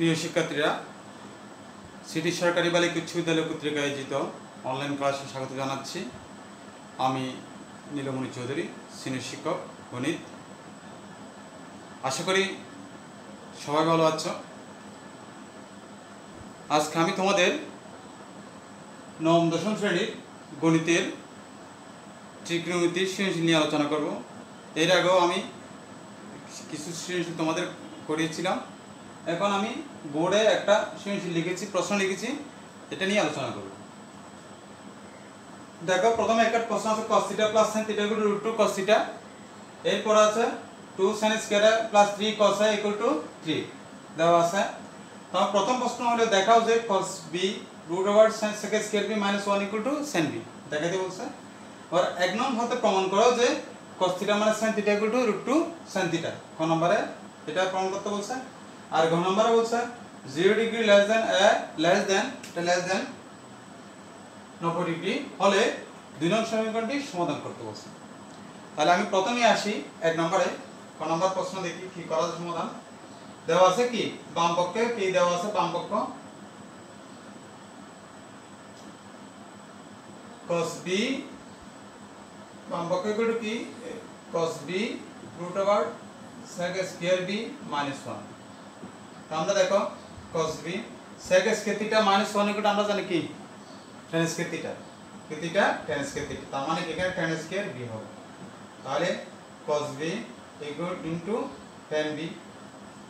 প্রিয় শিক্ষার্থীরা, সিটি সরকারি বালিকা উচ্চ বিদ্যালয় কর্তৃক আয়োজিত অনলাইন ক্লাসে স্বাগত জানাচ্ছি। আমি নীলমণি চৌধুরী, সিনিয়র শিক্ষক গণিত। আশা করি সবাই ভালো আছো। আজকে আমি তোমাদের নবম দশম শ্রেণীর গণিতের ত্রিকোণমিতির সৃজনশীল নিয়ে আলোচনা করব। এর আগেও আমি কিছু সৃজনশীল তোমাদের করিয়েছিলাম। এখন আমি বোর্ডে একটা সৃজনশীল লিখেছি, প্রশ্ন লিখেছি, এটা নিয়ে আলোচনা করব। দেখো, প্রথমে একটা প্রশ্ন আছে cos θ + sin θ = √2 cos θ। এরপর আছে 2 sin স্কয়ার + 3 cos a = 3 দেওয়া আছে। তো প্রথম প্রশ্ন হলো দেখাও যে cos b √sin sec square b - 1 = sin b দেখাইতে বলছে। আর এক নম্বর হতে প্রমাণ করো যে cos θ - sin θ = √2 sin θ। ক নম্বরে এটা প্রমাণ করতে বলছে। আর ঘ নম্বরে বলছে 0 ডিগ্রি লেস দেন 90 ডিগ্রি হলে 2 নং সমীকরণটি সমাধান করতে বলছে। তাহলে আমি প্রথমেই আসি এক নম্বরে। ক নম্বর প্রশ্ন দেখি কি করা যায় সমাধান। দেওয়া আছে কি বাম পক্ষে কি দেওয়া আছে, বাম পক্ষ cos b, বাম পক্ষে কত কি cos b √sec square b - 1। তো আমরা দেখো cos b sec স্কয়ার θ - 1 = আমরা জানি কি tan স্কয়ার θ, tan স্কয়ার θ, তার মানে এখানে tan স্কয়ার b হবে। তাহলে cos b * tan b,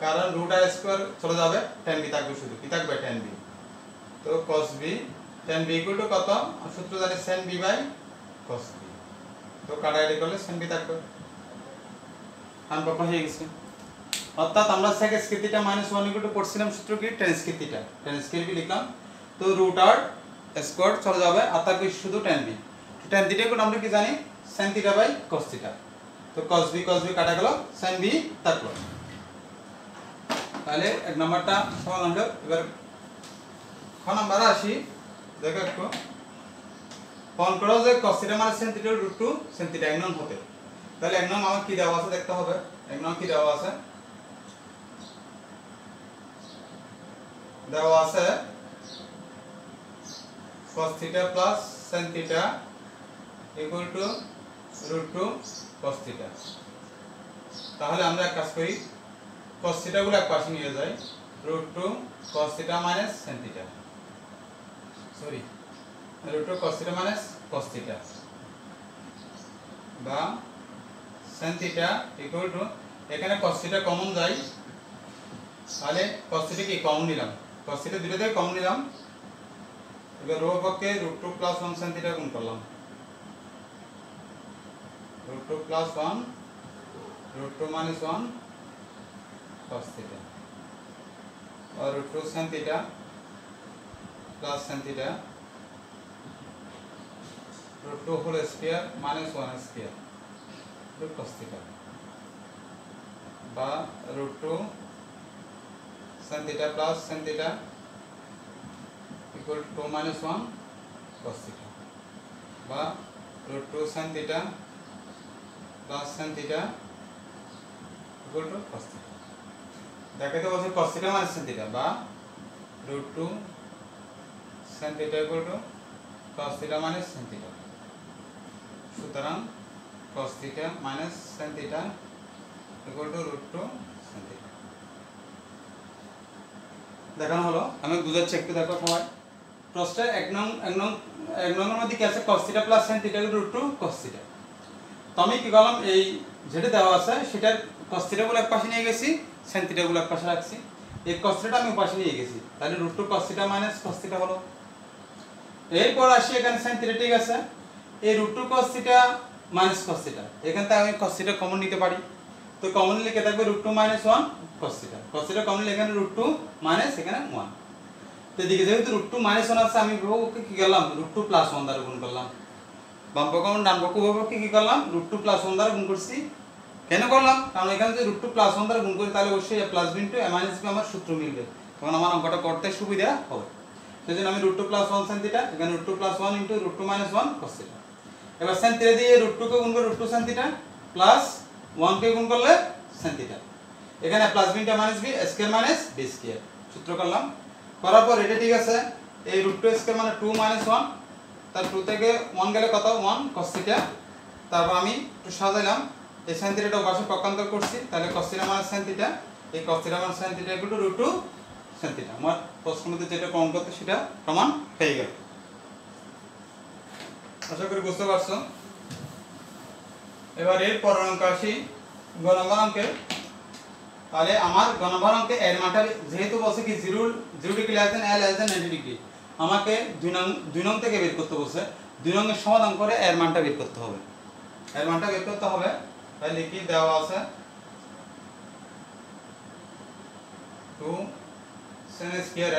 কারণ √r স্কয়ার চলে যাবে, tan b থাকবে, শুধু কি থাকবে tan b। তো cos b tan b = কত, সূত্র জানি sin b / cos b। তো কাটাকাটি করলে sin b থাকবে, ডান পক্ষ হয়ে গেছে। অর্থাৎ আমরা sec স্কয়ার θ - 1 পড়ছিলাম সূত্র কি tan square θ, tan square b লিখলাম। তো √r স্কয়ার চলে যাবে আর থাকবে শুধু tan b। tan θ = আমরা কি জানি sin θ / cos θ। তো cos b কাটা গেল, sin b থাকলো। তাহলে এক নাম্বারটা সমাধান হলো। এবার খ নাম্বারে আসি। দেখো একটু প্রমাণ করো যে cos θ - sin θ = √2 sin θ এক নং হতে। তাহলে এক নং আমার কি দেওয়া আছে দেখতে হবে। এক নং কি দেওয়া আছে, cos θ + sin θ = √2 cos θ। তাহলে আমরা এক কাজ করি, cos θ গুলো এক পাশে নিয়ে যাই, √2 cos θ - sin θ, √2 cos θ - cos θ বা sin θ = এখানে cos θ কমন যায়, তাহলে cos θ কি কমন নিলাম, cos θ দুটো থেকে কমন নিলাম। এবার রো পক্ষে √2 + 1 sin θ গুণ করলাম, √2 + 1 √2 - 1 cos θ, और √2 sin θ + sin θ √2 whole square - 1 square cos θ বা √2 sin θ + sin θ = 2 - 1 cos θ বা √2 sin θ + sin θ = cos θ। দেখাতে বলছে cos θ - sin θ বা √2 sin θ = cos θ - sin θ। সুতরাং cos θ - sin θ = √2 sin θ। দেখানো হলো। আমি বুঝাচ্ছি একটু, দেখো সবাই। প্রশ্নে এক নং মধ্যে কি আছে, cos θ + sin θ = √2 cos θ। তো আমি কি করলাম, এই যেটা দেওয়া আছে সেটার cos θ গুলো এক পাশে নিয়ে গেছি, sin θ গুলো এক পাশে রাখছি। এই cos θ আমি পাশে নিয়ে গেছি, তাহলে √2 cos θ - cos θ হলো। এরপর আসি এখানে sin θ, ঠিক আছে। এই √2 cos θ - cos θ, এখান থেকে আমি cos θ কমন নিতে পারি। তো কমন লিখে থাকবে √2 - 1 cos θ। cos θ কমন লিখে এখানে √2 - এখানে 1। তো এদিকে যেহেতু √2 - 1 আছে, আমি ওকে কি করলাম, √2 + 1 দ্বারা গুণ করলাম। বাম পক্ষ এবং ডান পক্ষ উভয়পক্ষে কি করলাম, √2 + 1 দ্বারা গুণ করছি। কেন করলাম, কারণ এখানে যদি √2 + 1 দ্বারা গুণ করি তাহলে অবশ্যই a + b * a - b আমার সূত্র মিলবে, তখন আমার অঙ্কটা করতে সুবিধা হবে। সেজন্য আমি √2 + 1 sin θ, এখানে √2 + 1 * √2 - 1 cos θ। এবার sin θ দিয়ে √2 কে গুণ করে √2 sin θ প্লাস 1 কে গুণ করলে sin θ। এখানে plus b * b square - b square. সূত্র করলাম, করার পর এটা ঠিক আছে, এই √2 স্কয়ার মানে 2 - 1, তার 2 থেকে 1 গেলে কত 1 cos θ। তারপর আমি একটু সাজাইলাম, এই sin θ টা পাশে পক্ষান্তর করছি, তাহলে cos θ মানে sin θ, এই cos θ মানে sin θ √2 sin θ। আমার প্রশ্নের মধ্যে যেটা প্রমাণ করতে সেটা প্রমাণ হয়ে গেল। আশা করি বুঝতে পারছো। এবার এর পরের অঙ্ক আসি, গ নম্বর অঙ্কে। তাহলে আমার গ নম্বর অঙ্কে এর মানটা যেহেতু বলছে কি 0 degree less than l less than 90 degree, আমাকে 2 নং থেকে বের করতে বলছে। 2 নং এর সমাধান করে এর মানটা বের করতে হবে। এর মানটা বের করতে হবে, তাই লিখি দেওয়া আছে 2 sin square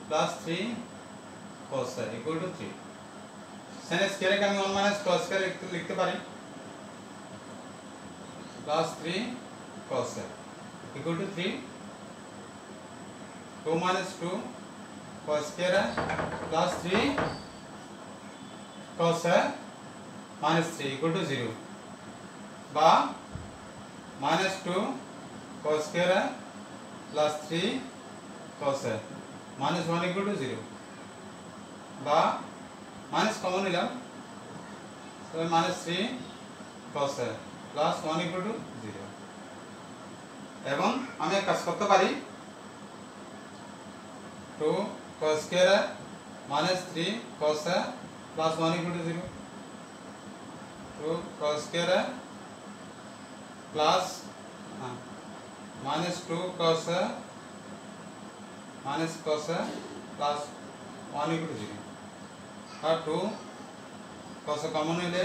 plus 3 cos equal to 3। sin square কে আমি 1 - cos স্কয়ার লিখতে পারি, plus 3 cos equal to 3, 2 minus 2 cos square plus 3 cos minus 3 equal to 0, বা minus 2 cos square plus 3 cos minus 1 equal to 0, বা minus কমন নিলাম, তাহলে minus 3 cos plus 1 equal to 0। এবং আমি এক কাজ করতে পারি, 2 cos square minus 3 cos plus 1 equal to 0, 2 cos square plus minus 2 cos minus cos plus 1 equal to 0, और 2 cos कॉमन নিলে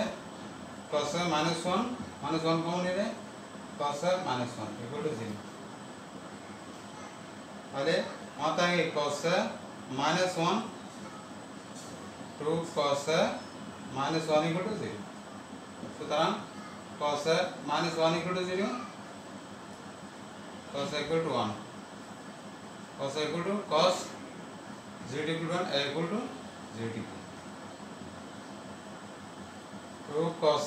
cos minus 1 कॉमन নিলে cos minus 1 equal to 0। তাহলে মাথায় cos minus 1 2 cos minus 1 equal to 0, সুতরাং cos minus 1 equal to 0, cos equal to 1, cos equal to cos 0 equal to 1, equal to 0 degree, 2 cos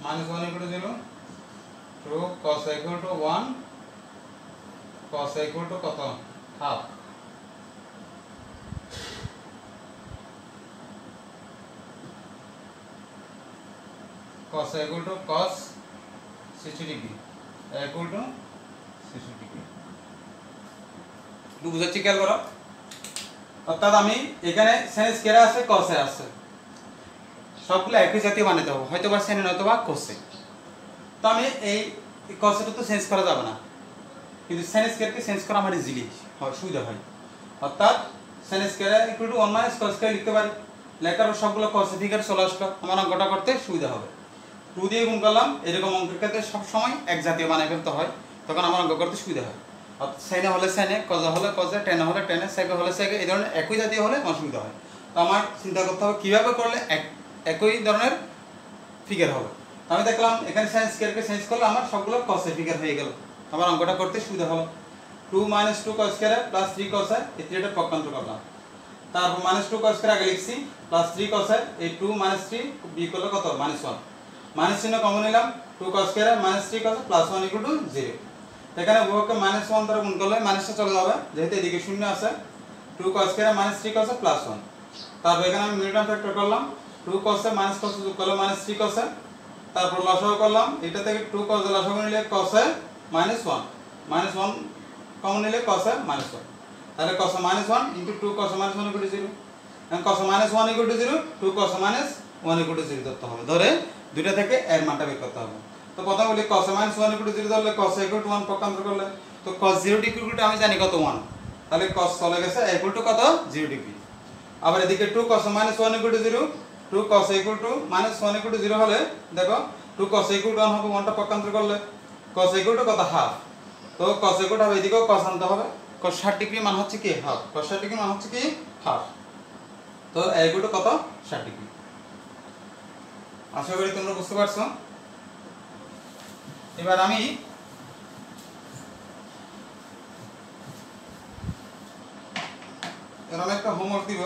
minus 1 equal to 0, 2 cos equal to 1, cos equal to কত half, cos equal to cos 60 degree equal to 60 degree. বুঝাচ্ছি, খেয়াল করো। অর্থাৎ আমি এখানে sin square আছে cos আছে, সবগুলো একই জাতীয় বানাতে হবে, হয়তো বা sin নয়তো বা cos। তো আমি এই cos টা তো চেঞ্জ করা যাবে না, কিন্তু sin স্কয়ারকে চেঞ্জ করা আমার ইজিলি হয়, সুবিধা হয়। অর্থাৎ sin square equal two 1 - cos square লিখতে পারি, লেখার সবগুলো cos ফিগার চলে আসলো, আমার অঙ্কটা করতে সুবিধা হবে। 2 দিয়ে গুণ করলাম, এরকম অঙ্কের ক্ষেত্রে সব সময় এক জাতীয় বানাই ফেলতে হয়, তখন আমার অঙ্ক করতে সুবিধা হয়। অর্থাৎ sin হলে sin, cos হলে cos, tan হলে tan, sec হলে sec, এই ধরনের একই জাতীয় হলে অসুবিধা হয়। তো আমার চিন্তা করতে হবে কীভাবে করলে একই ধরনের ফিগার হবে। আমি দেখলাম এখানে sin স্কয়ারকে চেঞ্জ করলে আমার সবগুলো cos এর ফিগার হয়ে গেল, আমার অঙ্কটা করতে সুবিধা হলো। 2 - 2 cos স্কয়ার প্লাস 3 cos, এই 3 টা পক্ষান্তর করলাম, তারপর -2 cos স্কয়ার আগে লিখছি, প্লাস 3 cos, এই 2 - 3 বি করলে কত -1, মাইনাস চিহ্ন কমন নিলাম, 2 cos square -3 cos plus 1 equal to 0। এখানে উভয়কে -1 দ্বারা গুণ করলে মাইনাসটা চলে যাবে, যেহেতু এদিকে শূন্য আছে। 2 cos স্কয়ার -3 cos প্লাস 1, তারপর এখানে আমি মিডল টার্ম ফ্যাক্টর করলাম, 2 cos মাইনাস cos যোগ করলে -3 cos, তারপর লসাগু করলাম, এটা থেকে 2 cos লসাগু নিলে cos -1 কমন নিলে cos -1, তাহলে cos -1 into 2 cos -1 equal to 0, এখন cos -1 equal to 0, 2 cos -1 equal to 0 ধরতে হবে, ধরে দুইটা থেকে এর মানটা বের করতে হবে। তো প্রথমে বলি cos -1 ইকুয়াল টু 0 ধরলে cos ইকুয়াল টু 1 পক্ষান্তর করলে, তো cos 0 ডিগ্রি ইকুয়াল টু আমি জানি কত 1, তাহলে cos চলে গেছে ইকুয়াল টু কত 0 ডিগ্রি। আবার এদিকে 2 cos -1 equal to 0, 2 cos equal two -1 equal to 0 হলে দেখো 2 cos ইকুয়াল টু 1 হবে, 1টা পক্ষান্তর করলে cos ইকুয়াল টু কত হাফ, তো cos ইকুয়াল টু হবে, এদিকেও cos আনতে হবে, cos 60 ডিগ্রি মান হচ্ছে কি হাফ, cos 60 ডিগ্রি মান হচ্ছে কি হাফ, তো ইকুয়াল টু কত 60 ডিগ্রি। আশা করি তোমরা বুঝতে পারছো। এবার আমি এরকম একটা হোমওয়ার্ক দিব,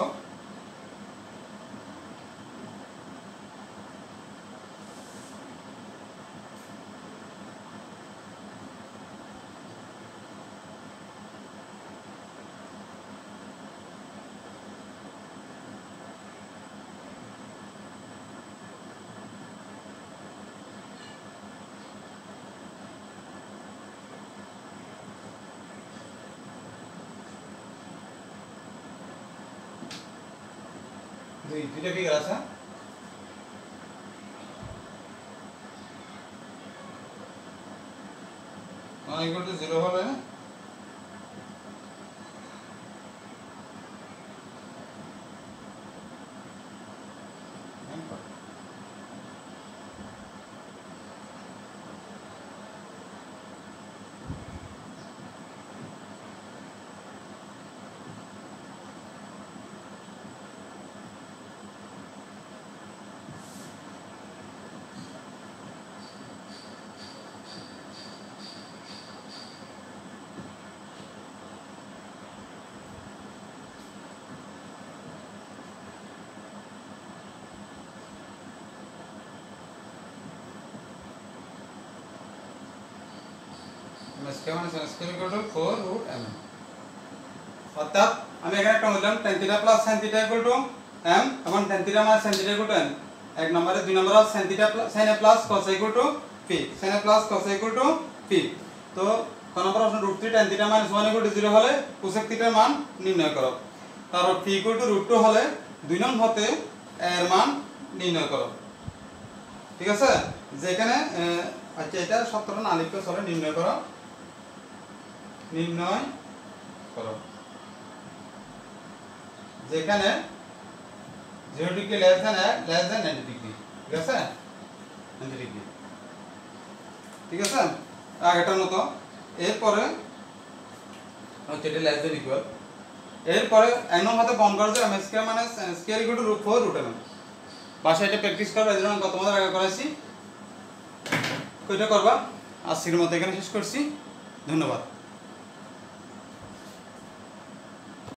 দুইটা ফিগার আছে ইকুয়াল টু 0 হলে স্কয়ার মানে square equal to 4 root m অর্থাৎ আমি এখানে একটা বললাম tan theta plus sin theta equal to m এবং tan theta minus sin theta equal to n এক নম্বরে দুই নম্বরে sin theta plus sin a plus cos a equal to p sin a plus cos a equal to p তো কোন number option √3 tan theta minus 1 equal to 0 হলে cosec থিটার মান নির্ণয় করো তারপর p ইকুয়াল টু √2 হলে দুই নং হতে এর মান নির্ণয় করো ঠিক আছে যেখানে আচ্ছা এটা সূত্র না লিখতে চলে নির্ণয় করো যেখানে 0 ডিগ্রি লেস দ্যান 90 ডিগ্রি ঠিক আছে 90 ডিগ্রি ঠিক আছে আগেটার মতো এরপরে হচ্ছে এটা লেস দ্যান ইকুয়াল এরপরে এমন হাতে বন্ধ করে যে m স্কয়ার মানে n square equal to √4 √m বাসায় এটা প্র্যাকটিস করবে এর জন্য গত মাসে আগে করাইছি কয়টা করবা আজকের মতো এখানে শেষ করছি ধন্যবাদ।